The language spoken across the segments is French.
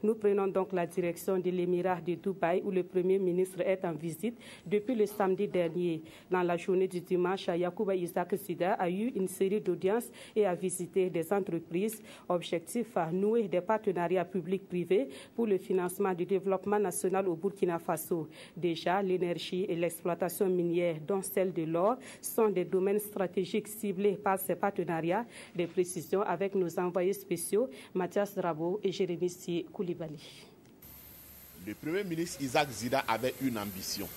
Nous prenons donc la direction de l'émirat de Dubaï où le Premier ministre est en visite depuis le samedi dernier. Dans la journée du dimanche, Yacouba Isaac Zida a eu une série d'audiences et a visité des entreprises. Objectif à nouer des partenariats publics-privés pour le financement du développement national au Burkina Faso. Déjà, l'énergie et l'exploitation minière, dont celle de l'or, sont des domaines stratégiques ciblés par ces partenariats. Des précisions avec nos envoyés spéciaux, Mathias Drabo et Jérémy Sié Koulibaly. Le Premier ministre Isaac Zida avait une ambition.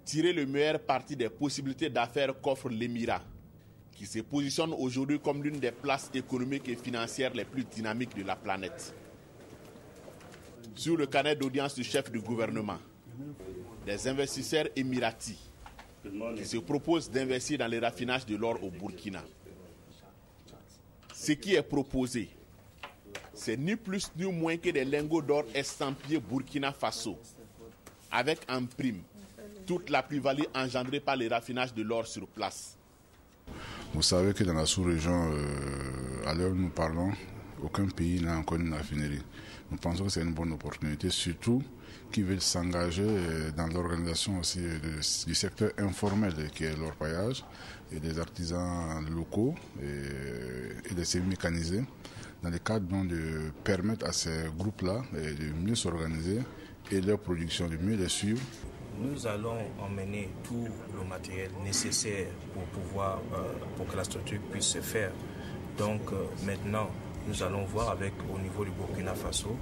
Tirer le meilleur parti des possibilités d'affaires qu'offre l'Émirat, qui se positionne aujourd'hui comme l'une des places économiques et financières les plus dynamiques de la planète. Sur le carnet d'audience du chef du gouvernement, des investisseurs émiratis qui se proposent d'investir dans le raffinage de l'or au Burkina. Ce qui est proposé, c'est ni plus ni moins que des lingots d'or estampillés Burkina Faso, avec en prime toute la plus-value engendrée par le raffinage de l'or sur place. Vous savez que dans la sous-région, à l'heure où nous parlons, aucun pays n'a encore une raffinerie. Nous pensons que c'est une bonne opportunité, surtout qui veulent s'engager dans l'organisation aussi du secteur informel qui est l'orpaillage et des artisans locaux et des semi-mécanisés, dans le cadre de permettre à ces groupes-là de mieux s'organiser et leur production de mieux les suivre. Nous allons emmener tout le matériel nécessaire pour que la structure puisse se faire. Donc maintenant, nous allons voir au niveau du Burkina Faso,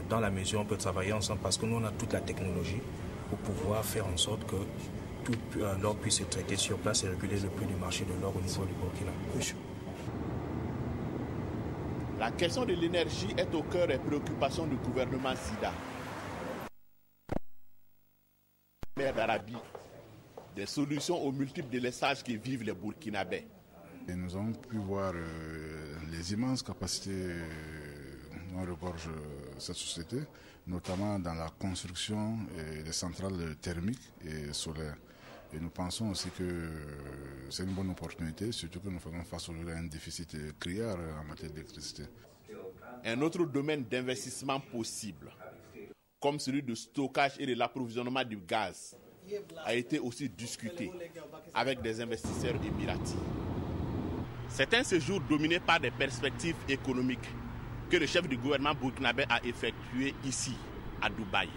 dans la mesure où on peut travailler ensemble parce que nous on a toute la technologie pour pouvoir faire en sorte que tout l'or puisse être traité sur place et réguler le prix du marché de l'or au niveau du Burkina. La question de l'énergie est au cœur des préoccupations du gouvernement Zida. D'Arabie, des solutions aux multiples délestages que vivent les Burkinabés. Et nous avons pu voir les immenses capacités dont regorge cette société, notamment dans la construction des centrales thermiques et solaires. Et nous pensons aussi que c'est une bonne opportunité, surtout que nous faisons face aujourd'hui à un déficit criard en matière d'électricité. Un autre domaine d'investissement possible, comme celui du stockage et de l'approvisionnement du gaz, a été aussi discuté avec des investisseurs émiratis. C'est un séjour dominé par des perspectives économiques que le chef du gouvernement burkinabé a effectué ici, à Dubaï.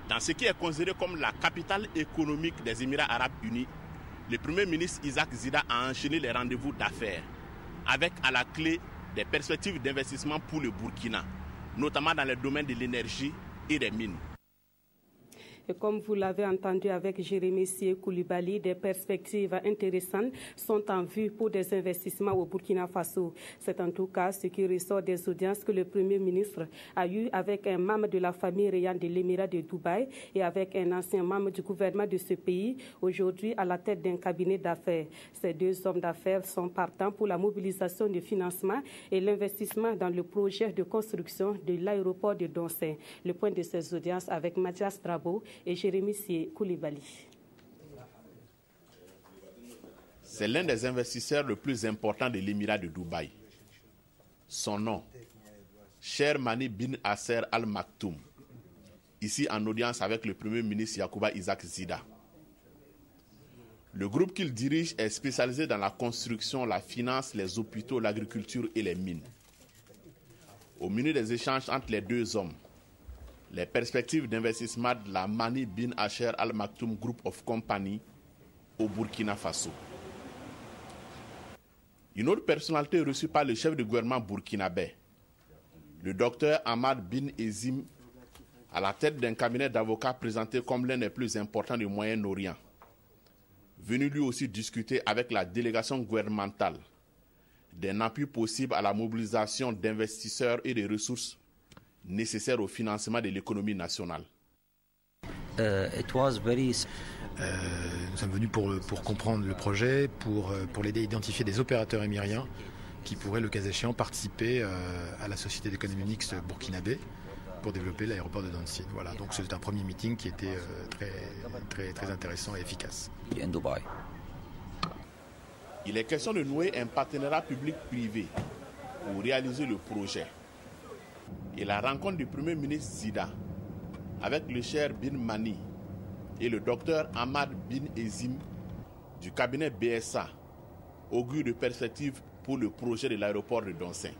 Dans ce qui est considéré comme la capitale économique des Émirats arabes unis, le Premier ministre Isaac Zida a enchaîné les rendez-vous d'affaires, avec à la clé des perspectives d'investissement pour le Burkina, notamment dans les domaines de l'énergie et des mines. Et comme vous l'avez entendu avec Jérémy Sié Koulibaly, des perspectives intéressantes sont en vue pour des investissements au Burkina Faso. C'est en tout cas ce qui ressort des audiences que le Premier ministre a eues avec un membre de la famille rayante de l'Émirat de Dubaï et avec un ancien membre du gouvernement de ce pays, aujourd'hui à la tête d'un cabinet d'affaires. Ces deux hommes d'affaires sont partants pour la mobilisation de financement et l'investissement dans le projet de construction de l'aéroport de Doncin. Le point de ces audiences avec Mathias Drabo et Jérémy Sié Koulibaly. C'est l'un des investisseurs les plus importants de l'Émirat de Dubaï. Son nom, Cher Mani bin Nasser Al Maktoum, ici en audience avec le Premier ministre Yacouba Isaac Zida. Le groupe qu'il dirige est spécialisé dans la construction, la finance, les hôpitaux, l'agriculture et les mines. Au milieu des échanges entre les deux hommes, les perspectives d'investissement de la Mani bin Nasser Al Maktoum Group of Company au Burkina Faso. Une autre personnalité reçue par le chef du gouvernement burkinabé, le docteur Ahmad bin Ezim, à la tête d'un cabinet d'avocats présenté comme l'un des plus importants du Moyen-Orient, venu lui aussi discuter avec la délégation gouvernementale d'un appui possible à la mobilisation d'investisseurs et de ressources nécessaires au financement de l'économie nationale. Nous sommes venus pour comprendre le projet, pour l'aider à identifier des opérateurs émiriens qui pourraient, le cas échéant, participer à la société d'économie mixte burkinabé pour développer l'aéroport de Doncin. Voilà, donc c'est un premier meeting qui était très intéressant et efficace. Il est question de nouer un partenariat public-privé pour réaliser le projet. Et la rencontre du Premier ministre Zida avec le cher Bin Mani et le docteur Ahmad Bin Ezim du cabinet BSA augure de perspectives pour le projet de l'aéroport de Doncin.